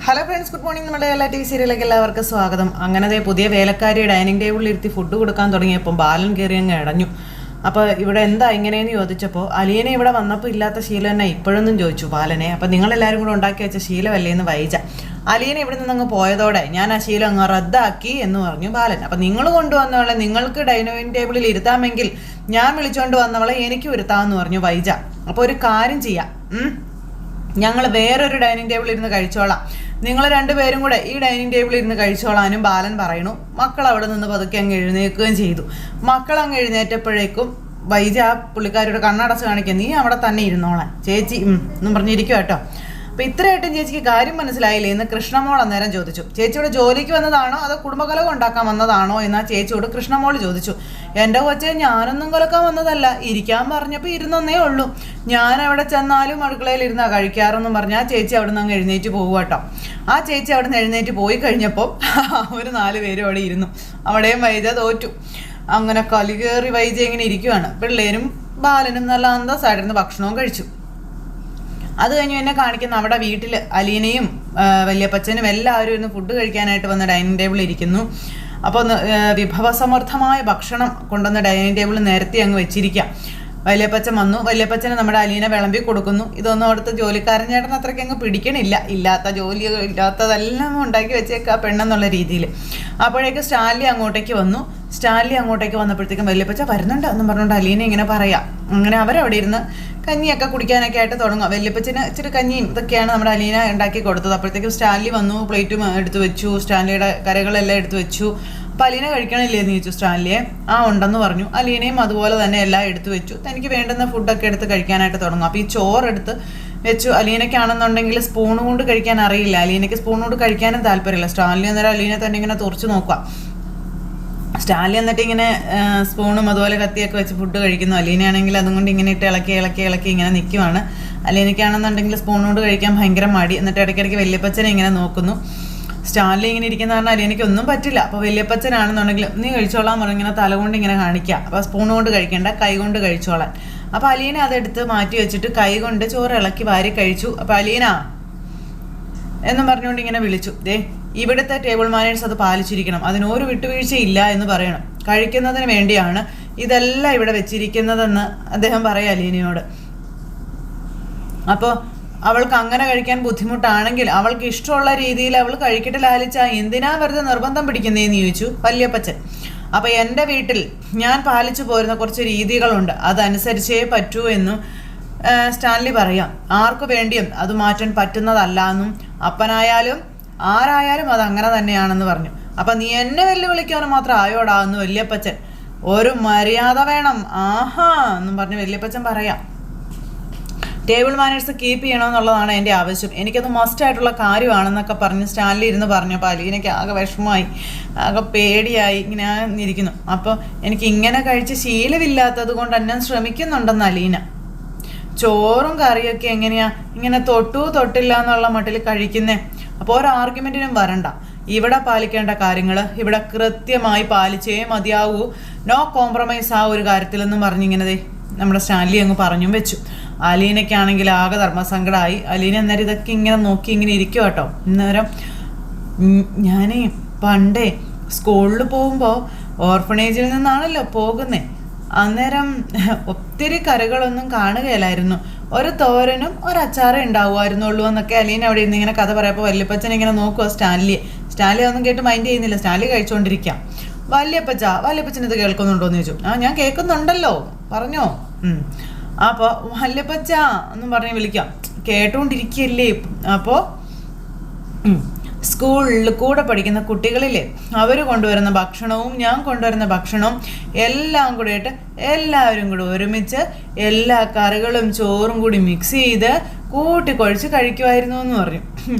Hello friends, good morning. നമ്മുടെ എല്ലാ T V സീരിയലിലേക്ക് എല്ലാവർക്കും സ്വാഗതം. അങ്ങനെ പുതിയ വേലക്കാരി ഡൈനിങ് ടേബിളിൽ ഇരുത്തി ഫുഡ് കൊടുക്കാൻ തുടങ്ങിയപ്പോൾ ബാലൻ കയറി അങ്ങ് ഇടഞ്ഞു. അപ്പോൾ ഇവിടെ എന്താ ഇങ്ങനെയെന്ന് ചോദിച്ചപ്പോൾ അലിയനെ ഇവിടെ വന്നപ്പോൾ ഇല്ലാത്ത ശീലം തന്നെ ഇപ്പോഴൊന്നും ചോദിച്ചു ബാലനെ. അപ്പോൾ നിങ്ങളെല്ലാവരും കൂടെ ഉണ്ടാക്കി വെച്ച ശീലമല്ലേ എന്ന് വൈജ. അലിയനെ ഇവിടെ നിന്ന് അങ്ങ് പോയതോടെ ഞാൻ ആ ശീലം അങ്ങ് റദ്ദാക്കി എന്ന് പറഞ്ഞു ബാലൻ. അപ്പം നിങ്ങൾ കൊണ്ടുവന്നവളെ നിങ്ങൾക്ക് ഡൈനിങ് ടേബിളിൽ ഇരുത്താമെങ്കിൽ ഞാൻ വിളിച്ചുകൊണ്ട് വന്നവളെ എനിക്ക് ഇരുത്താമെന്ന് പറഞ്ഞു വൈജ. അപ്പോൾ ഒരു കാര്യം ചെയ്യാം, ഞങ്ങൾ വേറൊരു ഡൈനിങ് ടേബിളിൽ ഇരുന്ന് കഴിച്ചോളാം, നിങ്ങൾ രണ്ടുപേരും കൂടെ ഈ ഡൈനിങ് ടേബിളിൽ ഇരുന്ന് കഴിച്ചോളാനും ബാലൻ പറയണു. മക്കൾ അവിടെ നിന്ന് പതുക്കെ അങ്ങ് എഴുന്നേൽക്കുകയും ചെയ്തു. മക്കൾ അങ്ങ് എഴുന്നേറ്റപ്പോഴേക്കും വൈജ പുള്ളിക്കാരിയുടെ കണ്ണടച്ച് കാണിക്കുക, നീ അവിടെ തന്നെ ഇരുന്നോളാൻ ചേച്ചി എന്നും പറഞ്ഞിരിക്കുക കേട്ടോ. അപ്പം ഇത്രയായിട്ടും ചേച്ചിക്ക് കാര്യം മനസ്സിലായില്ലേ എന്ന് കൃഷ്ണമോൾ അന്നേരം ചോദിച്ചു. ചേച്ചിയുടെ ജോലിക്ക് വന്നതാണോ അതോ കുടുംബകലകം ഉണ്ടാക്കാൻ വന്നതാണോ എന്ന് ചേച്ചിയോട് കൃഷ്ണമോൾ ചോദിച്ചു. എൻ്റെ കൊച്ചെ, ഞാനൊന്നും കലക്കാൻ വന്നതല്ല, ഇരിക്കാൻ പറഞ്ഞപ്പോൾ ഇരുന്നേ ഉള്ളൂ. ഞാൻ അവിടെ ചെന്നാലും അടുക്കളയിൽ ഇരുന്നാ കഴിക്കാറെന്നും പറഞ്ഞാൽ ചേച്ചി അവിടെ നിന്ന് അങ്ങ് എഴുന്നേറ്റ് പോകുക കേട്ടോ. ആ ചേച്ചി അവിടെ നിന്ന് എഴുന്നേറ്റ് പോയി കഴിഞ്ഞപ്പോൾ ഒരു 4 പേരും അവിടെ ഇരുന്നു. അവിടെയും വൈജ തോറ്റു. അങ്ങനെ കലി കയറി വൈജ ഇങ്ങനെ ഇരിക്കുവാണ്. പിള്ളേരും ബാലനും നല്ല അന്തസ്സായിട്ടിരുന്ന് ഭക്ഷണവും കഴിച്ചു. അത് കഴിഞ്ഞ് എന്നെ കാണിക്കുന്ന അവിടെ വീട്ടിൽ അലീനയും വല്യപ്പച്ചനും എല്ലാവരും ഇന്ന് ഫുഡ് കഴിക്കാനായിട്ട് വന്ന് ഡൈനിങ് ടേബിളിൽ ഇരിക്കുന്നു. അപ്പോൾ വിഭവസമൃദ്ധമായ ഭക്ഷണം കൊണ്ടുവന്ന് ഡൈനിങ് ടേബിൾ നേരത്തെ അങ്ങ് വെച്ചിരിക്കാം. വല്യപ്പച്ചൻ വന്നു. വല്യപ്പച്ചന് നമ്മുടെ അലീന വിളമ്പി കൊടുക്കുന്നു. ഇതൊന്നും അവിടുത്തെ ജോലിക്കാരൻ ചേട്ടൻ അത്രയ്ക്ക് അങ്ങ് പിടിക്കണില്ല. ഇല്ലാത്തതെല്ലാം ഉണ്ടാക്കി വെച്ചേക്കുക പെണ്ണെന്നുള്ള രീതിയിൽ. അപ്പോഴേക്ക് സ്റ്റാൻലി അങ്ങോട്ടേക്ക് വന്നു. സ്റ്റാൻലി അങ്ങോട്ടേക്ക് വന്നപ്പോഴത്തേക്കും വല്യപ്പച്ച വരുന്നുണ്ട് എന്നും പറഞ്ഞുകൊണ്ട് അലീന ഇങ്ങനെ പറയാം. അങ്ങനെ അവരവിടെ ഇരുന്ന് കഞ്ഞിയൊക്കെ കുടിക്കാനൊക്കെ ആയിട്ട് തുടങ്ങും. വല്യപ്പച്ചന് ഇച്ചിരി കഞ്ഞിയും ഇതൊക്കെയാണ് നമ്മുടെ അലീന ഉണ്ടാക്കി കൊടുത്തത്. അപ്പോഴത്തേക്കും സ്റ്റാൻലി വന്നു, പ്ലേറ്റും എടുത്ത് വെച്ചു, സ്റ്റാൻലിയുടെ കറികളെല്ലാം എടുത്ത് വെച്ചു. അപ്പം അലീന കഴിക്കണില്ലേന്ന് ചോദിച്ചു സ്റ്റാൻലിയെ. ഉണ്ടെന്ന് പറഞ്ഞു. അലീനയും അതുപോലെ തന്നെ എല്ലാം എടുത്തു വെച്ചു. തനിക്ക് വേണ്ടുന്ന ഫുഡൊക്കെ എടുത്ത് കഴിക്കാനായിട്ട് തുടങ്ങും. അപ്പോൾ ഈ ചോറെടുത്ത് വെച്ചു. അലീനയ്ക്കാണെന്നുണ്ടെങ്കിൽ സ്പൂൺ കൊണ്ട് കഴിക്കാൻ അറിയില്ല. അലീനയ്ക്ക് സ്പൂൺ കൊണ്ട് കഴിക്കാനും താല്പര്യമില്ല. സ്റ്റാൻലി അന്നേരം അലീനെ തന്നെ ഇങ്ങനെ തുറച്ച് നോക്കുക. സ്റ്റാൻലി എന്നിട്ട് ഇങ്ങനെ സ്പൂണും അതുപോലെ കത്തിയൊക്കെ വെച്ച് ഫുഡ് കഴിക്കുന്നു. അലീനയാണെങ്കിൽ അതും കൊണ്ട് ഇങ്ങനെ ഇട്ട് ഇളക്കി ഇങ്ങനെ നിൽക്കുവാണ്. അലീനയ്ക്കാണെന്നുണ്ടെങ്കിൽ സ്പൂൺ കൊണ്ട് കഴിക്കാൻ ഭയങ്കര മടി. എന്നിട്ട് ഇടയ്ക്കിടയ്ക്ക് വല്യപ്പച്ചനെ ഇങ്ങനെ നോക്കുന്നു. സ്റ്റാൻലി ഇങ്ങനെ ഇരിക്കുന്ന കാരണം അലീനയ്ക്ക് ഒന്നും പറ്റില്ല. അപ്പോൾ വല്യപ്പച്ചനാണെന്നുണ്ടെങ്കിൽ നീ കഴിച്ചോളാൻ പറഞ്ഞു ഇങ്ങനെ തല കൊണ്ട് ഇങ്ങനെ കാണിക്കുക. അപ്പോൾ സ്പൂൺ കൊണ്ട് കഴിക്കേണ്ട, കൈ കൊണ്ട് കഴിച്ചോളാൻ. അപ്പോൾ അലീന അതെടുത്ത് മാറ്റി വെച്ചിട്ട് കൈ കൊണ്ട് ചോറ് ഇളക്കി വാരി കഴിച്ചു. അപ്പോൾ അലീന എന്നും പറഞ്ഞുകൊണ്ട് ഇങ്ങനെ വിളിച്ചു. ഇവിടുത്തെ ടേബിൾ മാനേഴ്സ് അത് പാലിച്ചിരിക്കണം, അതിനൊരു വിട്ടുവീഴ്ചയില്ല എന്ന് പറയണം. കഴിക്കുന്നതിന് വേണ്ടിയാണ് ഇതെല്ലാം ഇവിടെ വെച്ചിരിക്കുന്നതെന്ന് അദ്ദേഹം പറയാം അലീനയോട്. അപ്പോൾ അവൾക്ക് അങ്ങനെ കഴിക്കാൻ ബുദ്ധിമുട്ടാണെങ്കിൽ അവൾക്ക് ഇഷ്ടമുള്ള രീതിയിൽ അവൾ കഴിക്കട്ടെ ലാലിച്ച, എന്തിനാ വെറുതെ നിർബന്ധം പിടിക്കുന്നതെന്ന് ചോദിച്ചു വല്യപ്പച്ചൻ. അപ്പോൾ എൻ്റെ വീട്ടിൽ ഞാൻ പാലിച്ചു പോരുന്ന കുറച്ച് രീതികളുണ്ട്, അതനുസരിച്ചേ പറ്റൂ എന്നും സ്റ്റാൻലി പറയാം. ആർക്കു വേണ്ടിയും അത് മാറ്റാൻ പറ്റുന്നതല്ല എന്നും അപ്പനായാലും ആരായാലും അത് അങ്ങനെ തന്നെയാണെന്ന് പറഞ്ഞു. അപ്പം നീ എന്നെ വെല്ലുവിളിക്കാൻ മാത്രം ആയോടാന്ന് വല്യപ്പച്ചൻ. ഒരു മര്യാദ വേണം ആഹാ എന്നും പറഞ്ഞ് വല്യപ്പച്ചൻ പറയാം. ടേബിൾ മാനേഴ്സ് കീപ്പ് ചെയ്യണമെന്നുള്ളതാണ് എൻ്റെ ആവശ്യം, എനിക്കത് മസ്റ്റായിട്ടുള്ള കാര്യമാണെന്നൊക്കെ പറഞ്ഞ് സ്റ്റാൻലി ഇരുന്ന് പറഞ്ഞപ്പോൾ അലീനയ്ക്ക് ആകെ വിഷമമായി, ആകെ പേടിയായി ഇങ്ങനെ ഇരിക്കുന്നു. അപ്പോൾ എനിക്ക് ഇങ്ങനെ കഴിച്ച് ശീലമില്ലാത്തത് കൊണ്ട് എന്നെ ശ്രമിക്കുന്നുണ്ടെന്ന് അലീന. ചോറും കറിയൊക്കെ എങ്ങനെയാ ഇങ്ങനെ തൊട്ടില്ല എന്നുള്ള മട്ടിൽ കഴിക്കുന്നേ. അപ്പോൾ ഒരു ആർഗ്യുമെൻറ്റിനും വരണ്ട. ഇവിടെ പാലിക്കേണ്ട കാര്യങ്ങൾ ഇവിടെ കൃത്യമായി പാലിച്ചേ മതിയാവൂ, നോ കോംപ്രമൈസ് ആ ഒരു കാര്യത്തിലെന്നും പറഞ്ഞിങ്ങനെ നമ്മുടെ സ്റ്റാൻലി അങ്ങ് പറഞ്ഞും വെച്ചു. അലീനയ്ക്കാണെങ്കിൽ ആകെ ധർമ്മസങ്കടമായി. അലീന അന്നേരം ഇതൊക്കെ ഇങ്ങനെ നോക്കി ഇങ്ങനെ ഇരിക്കും കേട്ടോ. അന്നേരം ഞാനേ പണ്ടേ സ്കൂളിൽ പോകുമ്പോൾ ഓർഫണേജിൽ നിന്നാണല്ലോ പോകുന്നേ. അന്നേരം ഒത്തിരി കറികളൊന്നും കാണുകയില്ലായിരുന്നു, ഒരു തോരനും ഒരച്ചാറും ഉണ്ടാവുമായിരുന്നുള്ളൂ എന്നൊക്കെ അലീന അവിടെ ഇരുന്ന് ഇങ്ങനെ കഥ പറയപ്പോൾ വല്യപ്പച്ചൻ ഇങ്ങനെ നോക്കുക സ്റ്റാൻലി ഒന്നും കേട്ട് മൈൻഡ് ചെയ്യുന്നില്ല. സ്റ്റാൻലി കഴിച്ചുകൊണ്ടിരിക്കാം. വല്യപ്പച്ചൻ ഇത് കേൾക്കുന്നുണ്ടോയെന്ന് ചോദിച്ചു. ഞാൻ കേൾക്കുന്നുണ്ടല്ലോ, പറഞ്ഞോ. അപ്പോൾ വല്യപ്പച്ച എന്നും പറഞ്ഞ് വിളിക്കാം. കേട്ടുകൊണ്ടിരിക്കുകയല്ലേ. അപ്പോൾ സ്കൂളിൽ കൂടെ പഠിക്കുന്ന കുട്ടികളില്ലേ, അവർ കൊണ്ടുവരുന്ന ഭക്ഷണവും ഞാൻ കൊണ്ടുവരുന്ന ഭക്ഷണവും എല്ലാം കൂടെ ഇട്ട് എല്ലാവരും കൂടെ ഒരുമിച്ച് എല്ലാ കറികളും ചോറും കൂടി മിക്സ് ചെയ്ത് കൂട്ടിക്കുഴച്ച് കഴിക്കുമായിരുന്നു എന്ന് പറഞ്ഞു.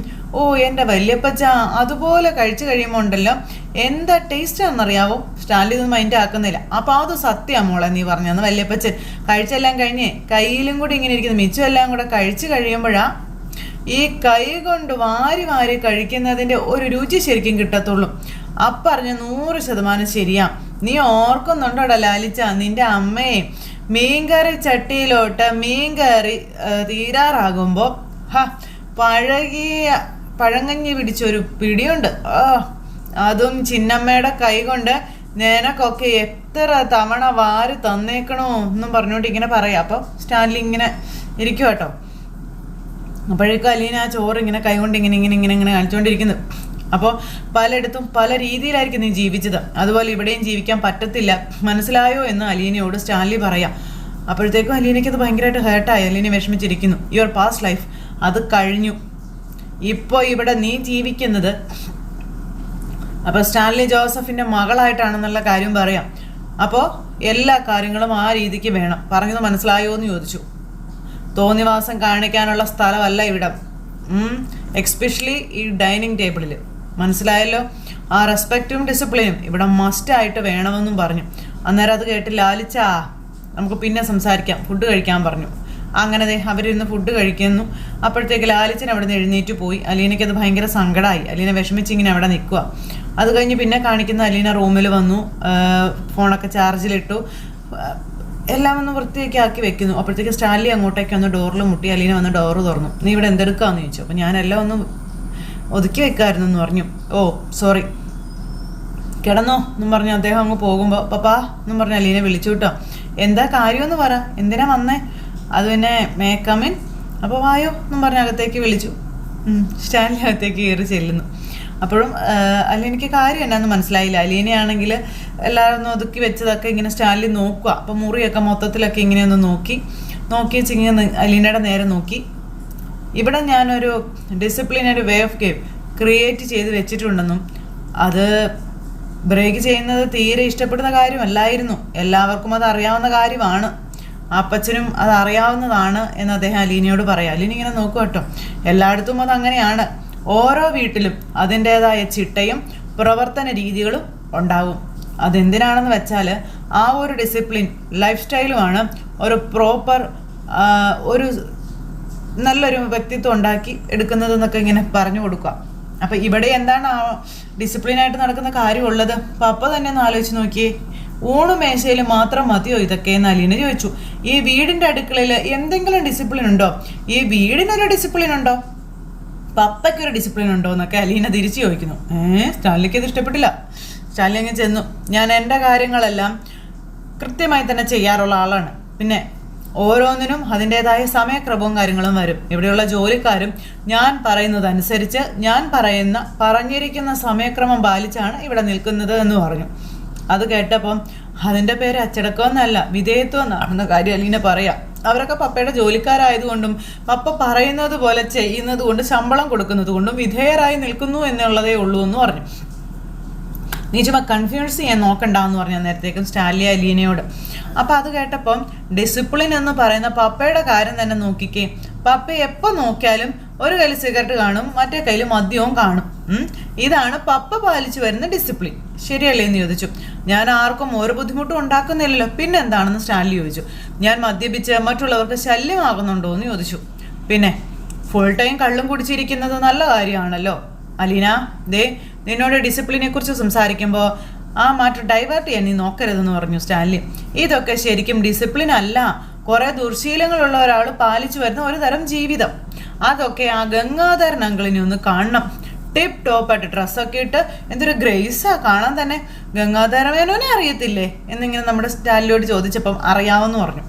ഓ എൻ്റെ വല്യപ്പച്ച, അതുപോലെ കഴിച്ച് കഴിയുമ്പോൾ ഉണ്ടല്ലോ എന്താ ടേസ്റ്റ് ആണെന്നറിയാവോ. സ്റ്റാൻലി ഒന്നും മൈൻഡ് ആക്കുന്നില്ല. അപ്പോൾ അത് സത്യമാണ് മോളെ നീ പറഞ്ഞതെന്ന് വല്യപ്പച്ചൻ. കഴിച്ചെല്ലാം കഴിഞ്ഞേ കയ്യിലും കൂടി ഇങ്ങനെ ഇരിക്കുന്നു. മിച്ചം എല്ലാം കൂടെ കഴിച്ച് കഴിയുമ്പോഴാണ് ഈ കൈ കൊണ്ട് വാരി കഴിക്കുന്നതിൻ്റെ ഒരു രുചി ശരിക്കും കിട്ടത്തുള്ളൂ. അപ്പറഞ്ഞ 100% ശരിയാ. നീ ഓർക്കുന്നുണ്ടോടാ ലാലിച്ച, നിന്റെ അമ്മയെ മീൻകറി ചട്ടിയിലോട്ട് മീൻകറി തീരാറാകുമ്പോൾ പഴകിയ പഴങ്കഞ്ഞി പിടിച്ചൊരു പിടിയുണ്ട്. അതും ചിന്നമ്മയുടെ കൈ കൊണ്ട് നിനക്കൊക്കെ എത്ര തവണ വാരി തന്നേക്കണോ എന്നും പറഞ്ഞുകൊണ്ട് ഇങ്ങനെ പറയാം. അപ്പം സ്റ്റാൻലി ഇങ്ങനെ ഇരിക്കും കേട്ടോ. അപ്പോഴേക്കും അലീന ആ ചോറ് ഇങ്ങനെ കൈകൊണ്ട് ഇങ്ങനെ കാണിച്ചുകൊണ്ടിരിക്കുന്നു. അപ്പോൾ പലയിടത്തും പല രീതിയിലായിരിക്കും നീ ജീവിച്ചത്, അതുപോലെ ഇവിടെയും ജീവിക്കാൻ പറ്റത്തില്ല, മനസ്സിലായോ എന്ന് അലീനയോട് സ്റ്റാൻലി പറയാം. അപ്പോഴത്തേക്കും അലീനയ്ക്ക് അത് ഭയങ്കരമായിട്ട് ഹേർട്ടായി. അലീന വിഷമിച്ചിരിക്കുന്നു. യുവർ പാസ്റ്റ് ലൈഫ് അത് കഴിഞ്ഞു, ഇപ്പോൾ ഇവിടെ നീ ജീവിക്കുന്നത്. അപ്പോൾ സ്റ്റാൻലി ജോസഫിൻ്റെ മകളായിട്ടാണെന്നുള്ള കാര്യം പറയാം. അപ്പോൾ എല്ലാ കാര്യങ്ങളും ആ രീതിക്ക് വേണം. പറഞ്ഞത് മനസ്സിലായോ എന്ന് ചോദിച്ചു. തോന്നിവാസം കാണിക്കാനുള്ള സ്ഥലമല്ല ഇവിടം, എക്സ്പെഷ്യലി ഈ ഡൈനിങ് ടേബിളിൽ. മനസ്സിലായല്ലോ? ആ റെസ്പെക്റ്റും ഡിസിപ്ലിനും ഇവിടെ മസ്റ്റായിട്ട് വേണമെന്നും പറഞ്ഞു. അന്നേരം അത് കേട്ട് ലാലിച്ചാ നമുക്ക് പിന്നെ സംസാരിക്കാം, ഫുഡ് കഴിക്കാൻ പറഞ്ഞു. അങ്ങനെ അവരിരുന്ന് ഫുഡ് കഴിക്കുന്നു. അപ്പോഴത്തേക്ക് ലാലിച്ചൻ അവിടെ നിന്ന് എഴുന്നേറ്റ് പോയി. അലീനയ്ക്ക് അത് ഭയങ്കര സങ്കടമായി. അലീന വിഷമിച്ചിങ്ങനെ അവിടെ നിൽക്കുക. അത് കഴിഞ്ഞ് പിന്നെ കാണിക്കുന്ന അലീന റൂമിൽ വന്നു, ഫോണൊക്കെ ചാർജിലിട്ടു, എല്ലാം ഒന്ന് വൃത്തിയൊക്കെ ആക്കി വെക്കുന്നു. അപ്പോഴത്തേക്ക് സ്റ്റാൻലി അങ്ങോട്ടേക്ക് വന്ന് ഡോറിൽ മുട്ടി. അലീന വന്ന് ഡോറ് തുറന്നു. നീ ഇവിടെ എന്തെടുക്കാമെന്ന് ചോദിച്ചു. അപ്പോൾ ഞാനെല്ലാം ഒന്ന് ഒതുക്കി വെക്കാമായിരുന്നു എന്ന് പറഞ്ഞു. ഓ സോറി, കിടന്നോ എന്നും പറഞ്ഞു അദ്ദേഹം അങ്ങ് പോകുമ്പോൾ പപ്പാ എന്നും പറഞ്ഞ് അലീനെ വിളിച്ചു കേട്ടോ. എന്താ കാര്യമെന്ന് പറ, എന്തിനാ വന്നേ? അത് പിന്നെ മേക്കമിൻ. അപ്പോൾ വായോ എന്നും പറഞ്ഞ് അകത്തേക്ക് വിളിച്ചു. സ്റ്റാൻലി അകത്തേക്ക് കയറി ചെല്ലുന്നു. അപ്പോഴും അലീനയ്ക്ക് കാര്യം എന്നാന്ന് മനസ്സിലായില്ല. അലീനയാണെങ്കിൽ എല്ലാവരും ഒന്ന് ഒതുക്കി വെച്ചതൊക്കെ ഇങ്ങനെ സ്റ്റാൻലി നോക്കുക. അപ്പോൾ മുറിയൊക്കെ മൊത്തത്തിലൊക്കെ ഇങ്ങനെ ഒന്ന് നോക്കി വെച്ചിങ്ങനെ അലീനയുടെ നേരെ നോക്കി. ഇവിടെ ഞാനൊരു disciplinary way of game create ചെയ്ത് വെച്ചിട്ടുണ്ടെന്നും അത് ബ്രേക്ക് ചെയ്യുന്നത് തീരെ ഇഷ്ടപ്പെടുന്ന കാര്യമല്ലായിരുന്നു. എല്ലാവർക്കും അത് അറിയാവുന്ന കാര്യമാണ്, അപ്പച്ചനും അത് അറിയാവുന്നതാണ് എന്ന് അദ്ദേഹം അലീനയോട് പറയാം. അലീന ഇങ്ങനെ നോക്കുക കേട്ടോ. എല്ലായിടത്തും അത് അങ്ങനെയാണ്. ഓരോ വീട്ടിലും അതിൻ്റേതായ ചിട്ടയും പ്രവർത്തന രീതികളും ഉണ്ടാവും. അതെന്തിനാണെന്ന് വെച്ചാൽ ആ ഒരു ഡിസിപ്ലിൻ ലൈഫ് സ്റ്റൈലുമാണ് ഒരു പ്രോപ്പർ ഒരു നല്ലൊരു വ്യക്തിത്വം ഉണ്ടാക്കി എടുക്കുന്നതെന്നൊക്കെ ഇങ്ങനെ പറഞ്ഞു കൊടുക്കുക. അപ്പം ഇവിടെ എന്താണ് ആ ഡിസിപ്ലിനായിട്ട് നടക്കുന്ന കാര്യമുള്ളത്? പപ്പ തന്നെ ഒന്ന് ആലോചിച്ച് നോക്കിയേ. ഊണ് മേശയിൽ മാത്രം മതിയോ ഇതൊക്കെ എന്ന് അലീന ചോദിച്ചു. ഈ വീടിൻ്റെ അടുക്കളയിൽ എന്തെങ്കിലും ഡിസിപ്ലിൻ ഉണ്ടോ? ഈ വീടിനൊരു ഡിസിപ്ലിൻ ഉണ്ടോ? പപ്പയ്ക്കൊരു ഡിസിപ്ലിൻ ഉണ്ടോ എന്നൊക്കെ അലീന തിരിച്ചു ചോദിക്കുന്നു. സ്റ്റാൻലിക്ക് ഇത് ഇഷ്ടപ്പെട്ടില്ല. സ്റ്റാൻലി അങ്ങ് ചെന്നു. ഞാൻ എൻ്റെ കാര്യങ്ങളെല്ലാം കൃത്യമായി തന്നെ ചെയ്യാറുള്ള ആളാണ്. പിന്നെ ഓരോന്നിനും അതിൻ്റേതായ സമയക്രമവും കാര്യങ്ങളും വരും. ഇവിടെയുള്ള ജോലിക്കാരും ഞാൻ പറയുന്നതനുസരിച്ച് ഞാൻ പറഞ്ഞിരിക്കുന്ന സമയക്രമം പാലിച്ചാണ് ഇവിടെ നിൽക്കുന്നത് എന്ന് പറഞ്ഞു. അത് കേട്ടപ്പം അതിൻ്റെ പേര് അച്ചടക്കമെന്നല്ല, വിധേയത്വം എന്നാണെന്ന കാര്യം അലീന പറയാം. അവരൊക്കെ പപ്പയുടെ ജോലിക്കാരായതുകൊണ്ടും പപ്പ പറയുന്നത് പോലെ ചെയ്യുന്നത് കൊണ്ട് ശമ്പളം കൊടുക്കുന്നത് കൊണ്ടും വിധേയരായി നിൽക്കുന്നു എന്നുള്ളതേ ഉള്ളൂ എന്ന് പറഞ്ഞു. നീ ചുമ്മാ കൺഫ്യൂസ് ചെയ്യാൻ നോക്കണ്ടെന്ന് പറഞ്ഞു നേരത്തേക്കും സ്റ്റാൻലി അലീനയോട്. അപ്പം അത് കേട്ടപ്പം ഡിസിപ്ലിൻ എന്ന് പറയുന്ന പപ്പയുടെ കാര്യം തന്നെ നോക്കിക്കേ. പപ്പ എപ്പോൾ നോക്കിയാലും ഒരു കയ്യിൽ സിഗരറ്റ് കാണും, മറ്റേ കയ്യിൽ മദ്യവും കാണും. ഇതാണ് പപ്പ പാലിച്ചു വരുന്ന ഡിസിപ്ലിൻ, ശരിയല്ലേ എന്ന് ചോദിച്ചു. ഞാൻ ആർക്കും ഒരു ബുദ്ധിമുട്ടും ഉണ്ടാക്കുന്നില്ലല്ലോ, പിന്നെന്താണെന്ന് സ്റ്റാൻലി ചോദിച്ചു. ഞാൻ മദ്യപിച്ച് മറ്റുള്ളവർക്ക് ശല്യമാകുന്നുണ്ടോ എന്ന് ചോദിച്ചു. പിന്നെ ഫുൾ ടൈം കള്ളും കുടിച്ചിരിക്കുന്നത് നല്ല കാര്യമാണല്ലോ അലീന. നിന്നോട് ഡിസിപ്ലിനെ കുറിച്ച് സംസാരിക്കുമ്പോൾ ആ മാറ്റം ഡൈവേർട്ട് ചെയ്യാൻ നീ നോക്കരുതെന്ന് പറഞ്ഞു സ്റ്റാൻലി. ഇതൊക്കെ ശരിക്കും ഡിസിപ്ലിൻ അല്ല, കുറെ ദുർശീലങ്ങളുള്ള ഒരാൾ പാലിച്ചു വരുന്ന ഒരു തരം ജീവിതം. അതൊക്കെ ആ ഗംഗാധരൻ അങ്കിളിനെ ഒന്ന് കാണണം. ടിപ്പ് ടോപ്പായിട്ട് ഡ്രസ്സൊക്കെ ഇട്ട് എന്തൊരു ഗ്രേസാ കാണാൻ തന്നെ. ഗംഗാധരമേനോനെ അറിയത്തില്ലേ എന്നിങ്ങനെ നമ്മുടെ സ്റ്റാൻലിയോട് ചോദിച്ചപ്പം അറിയാമെന്ന് പറഞ്ഞു.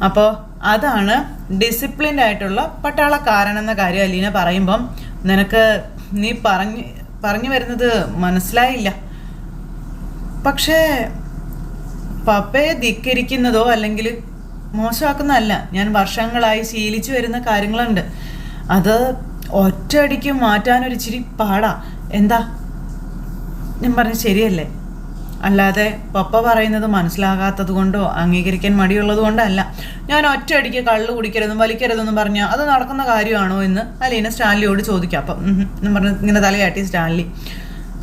അപ്പോൾ അതാണ് ഡിസിപ്ലിൻഡ് ആയിട്ടുള്ള പട്ടാളക്കാരൻ എന്ന കാര്യം അലീന പറയുമ്പം നിനക്ക് നീ പറഞ്ഞു വരുന്നത് മനസ്സിലായില്ല. പക്ഷേ പപ്പയെ ധിക്കരിക്കുന്നതോ അല്ലെങ്കിൽ മോശമാക്കുന്നതല്ല, ഞാൻ വർഷങ്ങളായി ശീലിച്ചു വരുന്ന കാര്യങ്ങളുണ്ട്. അത് ഒറ്റയടിക്ക് മാറ്റാനൊരിച്ചിരി പാടാ. എന്താ ഞാൻ പറഞ്ഞത് ശരിയല്ലേ? അല്ലാതെ പപ്പ പറയുന്നത് മനസ്സിലാകാത്തത് കൊണ്ടോ അംഗീകരിക്കാൻ മടിയുള്ളത് കൊണ്ടല്ല. ഞാൻ ഒറ്റയടിക്ക് കള്ളു കുടിക്കരുതെന്നും വലിക്കരുതെന്നും പറഞ്ഞാൽ അത് നടക്കുന്ന കാര്യമാണോ എന്ന് അലീന സ്റ്റാൻലിയോട് ചോദിക്കാം. അപ്പം പറഞ്ഞ് ഇങ്ങനെ തലയാട്ടി സ്റ്റാൻലി.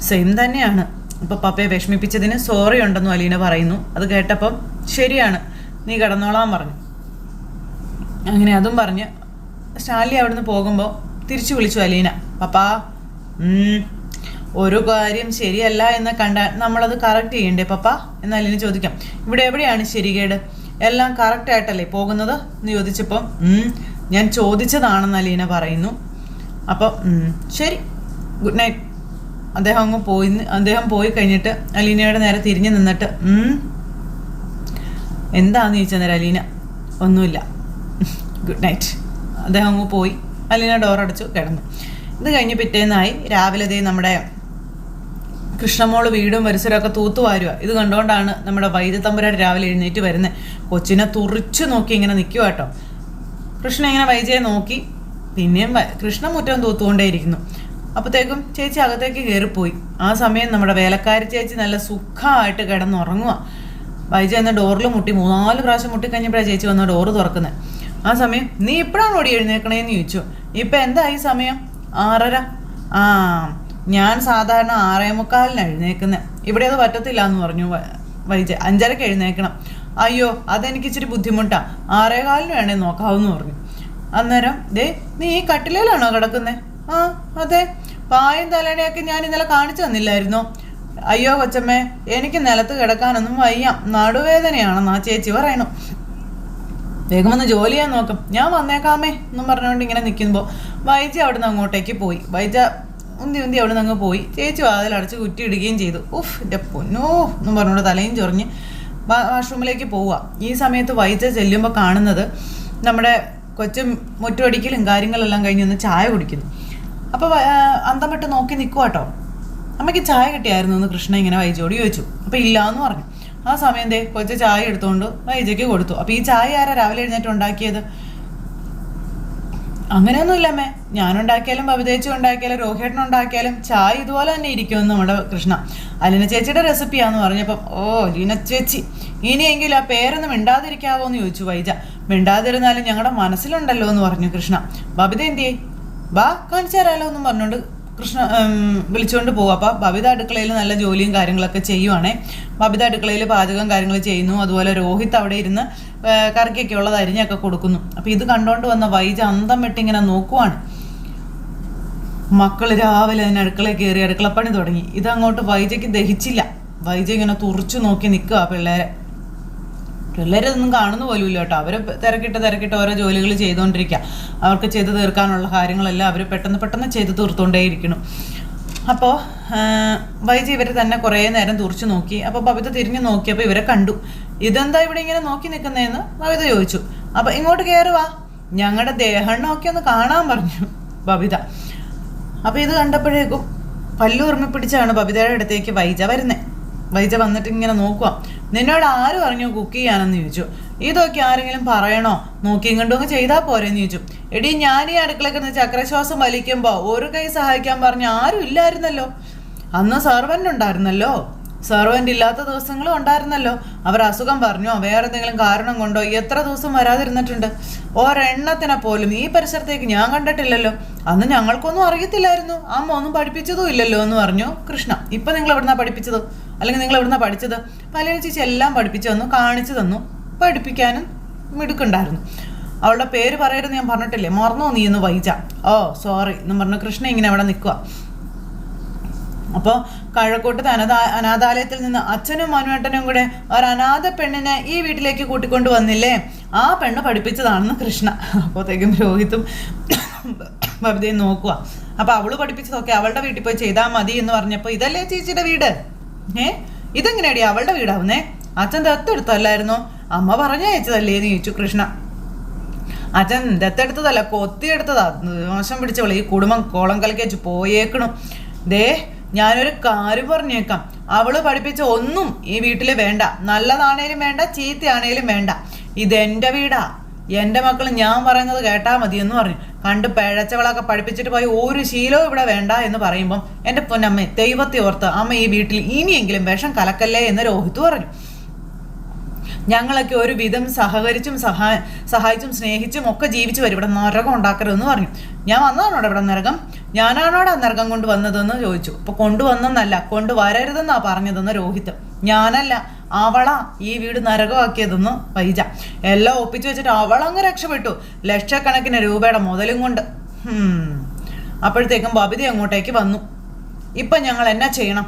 സെയിം തന്നെയാണ്. അപ്പോൾ പപ്പയെ വിഷമിപ്പിച്ചതിന് സോറി ഉണ്ടെന്നും അലീന പറയുന്നു. അത് കേട്ടപ്പം ശരിയാണ്, നീ കിടന്നോളാൻ പറഞ്ഞു. അങ്ങനെ അതും പറഞ്ഞ് സ്റ്റാൻലി അവിടുന്ന് പോകുമ്പോൾ തിരിച്ചു വിളിച്ചു അലീന. പപ്പാ, ഒരു കാര്യം ശരിയല്ല എന്ന് കണ്ടാൽ നമ്മളത് കറക്റ്റ് ചെയ്യണ്ടേ പപ്പ എന്ന് അലീന ചോദിക്കാം. ഇവിടെ എവിടെയാണ് ശരികേട്? എല്ലാം കറക്റ്റായിട്ടല്ലേ പോകുന്നത് എന്ന് ചോദിച്ചപ്പോൾ ഞാൻ ചോദിച്ചതാണെന്ന് അലീന പറയുന്നു. അപ്പോൾ ശരി, ഗുഡ് നൈറ്റ്. അദ്ദേഹം പോയി കഴിഞ്ഞിട്ട് അലീനയുടെ നേരെ തിരിഞ്ഞു നിന്നിട്ട് എന്താന്ന് ചോദിച്ചാൽ നേരം അലീന ഒന്നുമില്ല, ഗുഡ് നൈറ്റ്. അദ്ദേഹം അങ്ങ് പോയി. അലീന ഡോറടച്ചു കിടന്നു. ഇത് കഴിഞ്ഞ് പിറ്റേന്നായി. രാവിലെ നമ്മുടെ കൃഷ്ണമോള് വീടും പരിസരമൊക്കെ തൂത്തുവാരുക. ഇത് കണ്ടുകൊണ്ടാണ് നമ്മുടെ വൈദ്യത്തമ്പുരാൻ രാവിലെ എഴുന്നേറ്റ് വരുന്നത്. കൊച്ചിനെ തുറിച്ചു നോക്കി ഇങ്ങനെ നിൽക്കുക കേട്ടോ. കൃഷ്ണ ഇങ്ങനെ വൈജയെ നോക്കി. പിന്നെയും കൃഷ്ണ മുറ്റം തൂത്തുകൊണ്ടേയിരിക്കുന്നു. അപ്പോഴത്തേക്കും ചേച്ചി അകത്തേക്ക് കയറിപ്പോയി. ആ സമയം നമ്മുടെ വേലക്കാരി ചേച്ചി നല്ല സുഖമായിട്ട് കിടന്നുറങ്ങുക. വൈജ എന്ന ഡോറിൽ മുട്ടി 3-4 പ്രാവശ്യം മുട്ടിക്കഴിഞ്ഞപ്പോഴാണ് ചേച്ചി വന്ന ഡോറ് തുറക്കുന്നത്. ആ സമയം നീ ഇപ്പോഴാണ് ഓടി എഴുന്നേക്കണേന്ന് ചോദിച്ചു. ഇപ്പം എന്താ ഈ സമയം? 6:30. ഞാൻ സാധാരണ 6:45 എഴുന്നേക്കുന്നത്. ഇവിടെ അത് പറ്റത്തില്ല എന്ന് പറഞ്ഞു വൈജ. 5:30 എഴുന്നേക്കണം. അയ്യോ അതെനിക്ക് ഇച്ചിരി ബുദ്ധിമുട്ടാണ്, 6:15 വേണേ നോക്കാവെന്ന് പറഞ്ഞു. അന്നേരം നീ ഈ കട്ടിലേലാണോ കിടക്കുന്നത്? ആ അതെ. പായും തലേണയൊക്കെ ഞാൻ ഇന്നലെ കാണിച്ചു തന്നില്ലായിരുന്നോ? അയ്യോ കൊച്ചമ്മേ, എനിക്ക് നിലത്ത് കിടക്കാനൊന്നും വയ്യ, നടുവേദനയാണെന്നാ ചേച്ചി പറയണു. വേഗം വന്ന് ജോലി ചെയ്യാൻ നോക്കും, ഞാൻ വന്നേക്കാമേ എന്നും പറഞ്ഞുകൊണ്ട് ഇങ്ങനെ നിൽക്കുമ്പോൾ വൈജ അവിടെ നിന്ന് അങ്ങോട്ടേക്ക് പോയി. വൈജ ഉന്തി അവിടെ നിന്ന് അങ്ങ് പോയി. ചേച്ചി വാതിലടച്ച് കുറ്റിയിടുകയും ചെയ്തു. എൻ്റെ പൊന്നോ എന്നും പറഞ്ഞുകൊണ്ട് തലയും ചൊറിഞ്ഞ് വാഷ്റൂമിലേക്ക് പോവുക. ഈ സമയത്ത് വൈജ ചെല്ലുമ്പോൾ കാണുന്നത് നമ്മുടെ കൊച്ചു മുറ്റമടിക്കലും കാര്യങ്ങളെല്ലാം കഴിഞ്ഞ് ഒന്ന് ചായ കുടിക്കുന്നു. അപ്പോൾ അന്തം വിട്ട് നോക്കി നിൽക്കുക കേട്ടോ. അമ്മയ്ക്ക് ചായ കിട്ടിയായിരുന്നു എന്ന് കൃഷ്ണ ഇങ്ങനെ വൈജയോട് ചോദിച്ചു. അപ്പോൾ ഇല്ല എന്ന് പറഞ്ഞു. ആ സമയം കൊച്ചു ചായ എടുത്തുകൊണ്ട് വൈജയ്ക്ക് കൊടുത്തു. അപ്പോൾ ഈ ചായ ആരാ രാവിലെ എഴുന്നേറ്റ് ഉണ്ടാക്കിയത്? അങ്ങനെയൊന്നുമില്ല അമ്മേ, ഞാനുണ്ടാക്കിയാലും ബബിതേച്ചി ഉണ്ടാക്കിയാലും രോഹിയേട്ടൻ ഉണ്ടാക്കിയാലും ചായ ഇതുപോലെ തന്നെ ഇരിക്കുമെന്ന് നമ്മുടെ കൃഷ്ണ. അലീന ചേച്ചിയുടെ റെസിപ്പിയാന്ന് പറഞ്ഞപ്പം ലീന ചേച്ചി, ഇനിയെങ്കിലും ആ പേരൊന്നും മിണ്ടാതിരിക്കാവോ എന്ന് ചോദിച്ചു വൈജ. മിണ്ടാതിരുന്നാലും ഞങ്ങളുടെ മനസ്സിലുണ്ടല്ലോ എന്ന് പറഞ്ഞു കൃഷ്ണ. ബബിത എന്തിയേ? ബാ കാണിച്ചു തരാമല്ലോ എന്നും പറഞ്ഞുകൊണ്ട് കൃഷ്ണ വിളിച്ചുകൊണ്ട് പോകും. അപ്പോൾ ബബിത അടുക്കളയിൽ നല്ല ജോലിയും കാര്യങ്ങളൊക്കെ ചെയ്യുവാണേ. ബബിത അടുക്കളയിൽ പാചകം കാര്യങ്ങൾ ചെയ്യുന്നു. അതുപോലെ രോഹിത് അവിടെ ഇരുന്ന് കറിക്കൊക്കെ ഉള്ളത് അരിഞ്ഞൊക്കെ കൊടുക്കുന്നു. അപ്പോൾ ഇത് കണ്ടുകൊണ്ട് വന്ന വൈജ അന്തം വിട്ടിങ്ങനെ നോക്കുവാണ്. മക്കൾ രാവിലെ തന്നെ അടുക്കളയിൽ കയറി അടുക്കളപ്പണി തുടങ്ങി. ഇതങ്ങോട്ട് വൈജയ്ക്ക് ദഹിച്ചില്ല. വൈജ ഇങ്ങനെ തുറച്ചു നോക്കി നിൽക്കുക പിള്ളേരൊന്നും കാണുന്നു പോലും ഇല്ല കേട്ടോ. അവർ തിരക്കിട്ട് ഓരോ ജോലികൾ ചെയ്തുകൊണ്ടിരിക്കുക. അവർക്ക് ചെയ്ത് തീർക്കാനുള്ള കാര്യങ്ങളെല്ലാം അവർ പെട്ടെന്ന് ചെയ്ത് തീർത്തുകൊണ്ടേയിരിക്കണം. അപ്പോൾ വൈജി ഇവരെ തന്നെ കുറേ നേരം തുറച്ചു നോക്കി. അപ്പോൾ ബബിത തിരിഞ്ഞു നോക്കിയപ്പോൾ ഇവരെ കണ്ടു. ഇതെന്താ ഇവിടെ ഇങ്ങനെ നോക്കി നിൽക്കുന്നതെന്ന് ബബിത ചോദിച്ചു. അപ്പോൾ ഇങ്ങോട്ട് കയറുവാ, ഞങ്ങളുടെ ദേഹണ്ണമൊക്കെ ഒന്ന് കാണാൻ പറഞ്ഞു ബബിത. അപ്പോൾ ഇത് കണ്ടപ്പോഴേക്കും പല്ലുറുമ്മി പിടിച്ചാണ് ബബിതയുടെ അടുത്തേക്ക് വൈജ വരുന്നത്. വൈജ വന്നിട്ട് ഇങ്ങനെ നോക്കുക. നിന്നോട് ആര് പറഞ്ഞു കുക്ക് ചെയ്യാനെന്ന് ചോദിച്ചു. ഇതൊക്കെ ആരെങ്കിലും പറയണോ? നോക്കിയും കണ്ടൊന്ന് ചെയ്താൽ പോരെന്ന് ചോദിച്ചു. എടി ഞാൻ ഈ അടുക്കളയിൽ കിടന്ന് ചക്രശ്വാസം വലിക്കുമ്പോൾ ഒരു കൈ സഹായിക്കാൻ പറഞ്ഞ ആരും ഇല്ലായിരുന്നല്ലോ. അന്ന് സെർവൻ്റ് ഉണ്ടായിരുന്നല്ലോ. സെർവൻ്റ് ഇല്ലാത്ത ദിവസങ്ങളും ഉണ്ടായിരുന്നല്ലോ. അവർ അസുഖം പറഞ്ഞോ വേറെ എന്തെങ്കിലും കാരണം കൊണ്ടോ എത്ര ദിവസം വരാതിരുന്നിട്ടുണ്ട്. ഒരെണ്ണത്തിനെ പോലും ഈ പരിസരത്തേക്ക് ഞാൻ കണ്ടിട്ടില്ലല്ലോ. അന്ന് ഞങ്ങൾക്കൊന്നും അറിയത്തില്ലായിരുന്നു, അമ്മ ഒന്നും പഠിപ്പിച്ചതും ഇല്ലല്ലോ എന്ന് പറഞ്ഞു കൃഷ്ണ. ഇപ്പം നിങ്ങൾ എവിടുന്നാ പഠിപ്പിച്ചത്? അല്ലെങ്കിൽ നിങ്ങൾ എവിടുന്നാ പഠിച്ചത്? പലരും ചേച്ചി എല്ലാം പഠിപ്പിച്ചു തന്നു, കാണിച്ചു തന്നു. പഠിപ്പിക്കാനും മിടുക്കുണ്ടായിരുന്നു. അവളുടെ പേര് പറയരുത് ഞാൻ പറഞ്ഞിട്ടില്ലേ, മറന്നോ നീ എന്ന് വൈജ. സോറി എന്നും പറഞ്ഞു കൃഷ്ണ ഇങ്ങനെ അവിടെ നിൽക്കുക. അപ്പോൾ കഴക്കൂട്ടത്തെ അനാഥാലയത്തിൽ നിന്ന് അച്ഛനും മനുവേട്ടനും കൂടെ ഒരു അനാഥ പെണ്ണിനെ ഈ വീട്ടിലേക്ക് കൂട്ടിക്കൊണ്ട് വന്നില്ലേ, ആ പെണ്ണ് പഠിപ്പിച്ചതാണെന്ന് കൃഷ്ണ. അപ്പോഴത്തേക്കും രോഹിത്തും ബബിതയും നോക്കുക. അപ്പോൾ അവള് പഠിപ്പിച്ചതൊക്കെ അവളുടെ വീട്ടിൽ പോയി ചെയ്താൽ മതി എന്ന് പറഞ്ഞപ്പോൾ ഇതല്ലേ ചേച്ചിയുടെ വീട്? ഇതെങ്ങനെയാടി അവളുടെ വീടാവുന്നേ? അച്ഛൻ ദത്തെടുത്തല്ലായിരുന്നോ? അമ്മ പറഞ്ഞു അയച്ചതല്ലേ എന്ന് ചോദിച്ചു കൃഷ്ണ. അച്ഛൻ ദത്തെടുത്തതല്ല, കൊത്തിയെടുത്തതാ. മോശം പിടിച്ചവളെ ഈ കുടുംബം കോളം കലക്കി പോയേക്കണം. ഞാനൊരു കാര്യം പറഞ്ഞേക്കാം, അവള് പഠിപ്പിച്ച ഒന്നും ഈ വീട്ടിൽ വേണ്ട. നല്ലതാണേലും വേണ്ട, ചീത്തയാണേലും വേണ്ട. ഇതെന്റെ വീടാ, എൻ്റെ മക്കൾ ഞാൻ പറയുന്നത് കേട്ടാൽ മതി എന്ന് പറഞ്ഞു. കണ്ട് പിഴച്ചവളൊക്കെ പഠിപ്പിച്ചിട്ട് പോയി ഒരു ശീലവും ഇവിടെ വേണ്ട എന്ന് പറയുമ്പം എൻ്റെ പൊന്നമ്മ ദൈവത്തെ ഓർത്ത് അമ്മ ഈ വീട്ടിൽ ഇനിയെങ്കിലും വിഷം കലക്കല്ലേ എന്ന് രോഹിത് പറഞ്ഞു. ഞങ്ങളൊക്കെ ഒരു വിധം സഹകരിച്ചും സഹായിച്ചും സ്നേഹിച്ചും ഒക്കെ ജീവിച്ചു വരും. ഇവിടെ നരകം ഉണ്ടാക്കരുതെന്ന് പറഞ്ഞു. ഞാൻ വന്നതാണോടെ ഇവിടെ നരകം? ഞാനാണോടെ നരകം കൊണ്ട് വന്നതെന്ന് ചോദിച്ചു. അപ്പോൾ കൊണ്ടുവന്നെന്നല്ല, കൊണ്ടുവരരുതെന്നാ പറഞ്ഞതെന്ന് രോഹിത്. ഞാനല്ല, അവളാ ഈ വീട് നരകമാക്കിയതെന്ന് വൈജ. എല്ലാം ഒപ്പിച്ചു വെച്ചിട്ട് അവളങ്ങ് രക്ഷപ്പെട്ടു, ലക്ഷക്കണക്കിന് രൂപയുടെ മുതലും കൊണ്ട്. അപ്പോഴത്തേക്കും ബബിത അങ്ങോട്ടേക്ക് വന്നു. ഇപ്പം ഞങ്ങൾ എന്നാ ചെയ്യണം?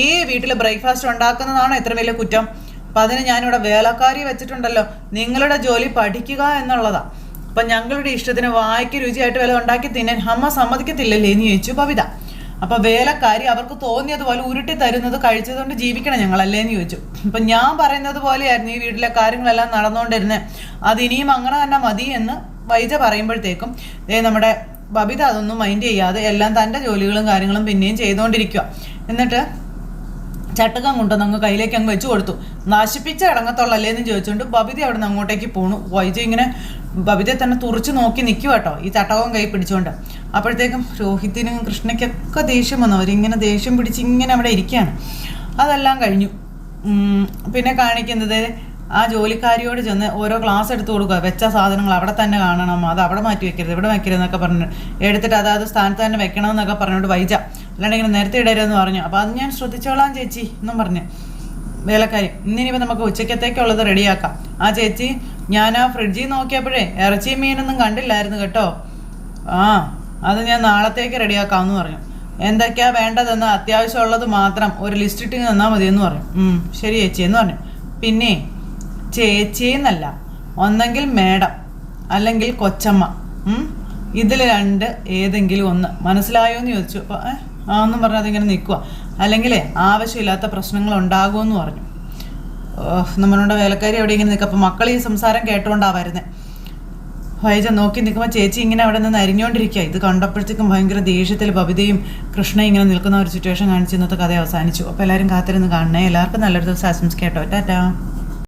ഈ വീട്ടിൽ ബ്രേക്ക്ഫാസ്റ്റ് ഉണ്ടാക്കുന്നതാണോ ഇത്ര വലിയ കുറ്റം? അപ്പം അതിന് ഞാനിവിടെ വേലക്കാരി വെച്ചിട്ടുണ്ടല്ലോ. നിങ്ങളുടെ ജോലി പഠിക്കുക എന്നുള്ളതാ. അപ്പം ഞങ്ങളുടെ ഇഷ്ടത്തിന് വായിക്ക് രുചിയായിട്ട് വല്ല ഉണ്ടാക്കി തിന്നാൻ അമ്മ സമ്മതിക്കത്തില്ലല്ലേ എന്ന് ചോദിച്ചു ബബിത. അപ്പം വേലക്കാരി അവർക്ക് തോന്നിയതുപോലെ ഉരുട്ടി തരുന്നത് കഴിച്ചതുകൊണ്ട് ജീവിക്കണം ഞങ്ങളല്ലേ എന്ന് ചോദിച്ചു. അപ്പം ഞാൻ പറയുന്നത് പോലെയായിരുന്നു ഈ വീട്ടിലെ കാര്യങ്ങളെല്ലാം നടന്നുകൊണ്ടിരുന്നത്, അതിനിയും അങ്ങനെ തന്നെ മതി എന്ന് വൈജ പറയുമ്പോഴത്തേക്കും നമ്മുടെ ബബിത അതൊന്നും മൈൻഡ് ചെയ്യാതെ എല്ലാം തൻ്റെ ജോലികളും കാര്യങ്ങളും പിന്നെയും ചെയ്തുകൊണ്ടിരിക്കുക. എന്നിട്ട് ചട്ടകം കൊണ്ടുവന്ന് അങ്ങ് കയ്യിലേക്ക് അങ്ങ് വെച്ച് കൊടുത്തു. നശിപ്പിച്ച ഇടങ്ങത്തുള്ളല്ലേ എന്ന് ചോദിച്ചുകൊണ്ട് ബബിത അവിടെ നിന്ന് അങ്ങോട്ടേക്ക് പോണു. വൈജ ഇങ്ങനെ ബബിതയെ തന്നെ തുറച്ച് നോക്കി നിൽക്കുക കേട്ടോ, ഈ ചട്ടകവും കൈ പിടിച്ചുകൊണ്ട്. അപ്പോഴത്തേക്കും രോഹിത്തിനും കൃഷ്ണയ്ക്കൊക്കെ ദേഷ്യം വന്നു. അവരിങ്ങനെ ദേഷ്യം പിടിച്ച് ഇങ്ങനെ അവിടെ ഇരിക്കുകയാണ്. അതെല്ലാം കഴിഞ്ഞു. പിന്നെ കാണിക്കുന്നത് ആ ജോലിക്കാരിയോട് ചെന്ന് ഓരോ ക്ലാസ് എടുത്ത് കൊടുക്കുക. വെച്ച സാധനങ്ങൾ അവിടെ തന്നെ കാണണം, അത് അവിടെ മാറ്റി വെക്കരുത്, ഇവിടെ വെക്കരുതെന്നൊക്കെ പറഞ്ഞു എടുത്തിട്ട് അതായത് സ്ഥാനത്ത് തന്നെ വെക്കണമെന്നൊക്കെ പറഞ്ഞുകൊണ്ട് വൈജ, അല്ലാണ്ട് ഇങ്ങനെ നേരത്തെ ഇടരുതെന്ന് പറഞ്ഞു. അപ്പോൾ അത് ഞാൻ ശ്രദ്ധിച്ചോളാം ചേച്ചി എന്നും പറഞ്ഞു വേലക്കാരി. ഇന്നിനിപ്പോൾ നമുക്ക് ഉച്ചക്കത്തേക്കുള്ളത് റെഡിയാക്കാം. ആ ചേച്ചി, ഞാൻ ആ ഫ്രിഡ്ജിൽ നോക്കിയപ്പോഴേ ഇറച്ചിയും മീനൊന്നും കണ്ടില്ലായിരുന്നു കേട്ടോ. അത് ഞാൻ നാളത്തേക്ക് റെഡിയാക്കാമെന്ന് പറഞ്ഞു. എന്തൊക്കെയാ വേണ്ടതെന്ന് അത്യാവശ്യമുള്ളത് മാത്രം ഒരു ലിസ്റ്റ് ഇട്ട് തന്നാൽ മതിയെന്ന് പറഞ്ഞു. ശരി ചേച്ചി എന്ന് പറഞ്ഞു. പിന്നെ ചേച്ചിന്നല്ല, ഒന്നെങ്കിൽ മേഡം അല്ലെങ്കിൽ കൊച്ചമ്മ, ഇതിൽ രണ്ട് ഏതെങ്കിലും ഒന്ന്, മനസ്സിലായോ എന്ന് ചോദിച്ചു. അപ്പോൾ ആന്നും പറഞ്ഞ് അതിങ്ങനെ നിൽക്കുക. അല്ലെങ്കിൽ ആവശ്യമില്ലാത്ത പ്രശ്നങ്ങൾ ഉണ്ടാകുമെന്ന് പറഞ്ഞു. നമ്മളുടെ വേലക്കാരി അവിടെ ഇങ്ങനെ നിൽക്കുക. അപ്പോൾ മക്കൾ ഈ സംസാരം കേട്ടുകൊണ്ടാണ് വരുന്നത്. വൈജ നോക്കി നിൽക്കുമ്പോൾ ചേച്ചി ഇങ്ങനെ അവിടെ നിന്ന് അരിഞ്ഞുകൊണ്ടിരിക്കുക. ഇത് കണ്ടപ്പോഴത്തേക്കും ഭയങ്കര ദേഷ്യത്തിൽ ബബിതയും കൃഷ്ണയും ഇങ്ങനെ നിൽക്കുന്ന ഒരു സിറ്റുവേഷൻ കാണിച്ച് ഇന്നത്തെ കഥ അവസാനിച്ചു. അപ്പോൾ എല്ലാവരും കാത്തിരുന്ന് കാണണേ. എല്ലാവർക്കും നല്ലൊരു ദിവസം ആശംസിക്കാം കേട്ടോ. ടാറ്റാ.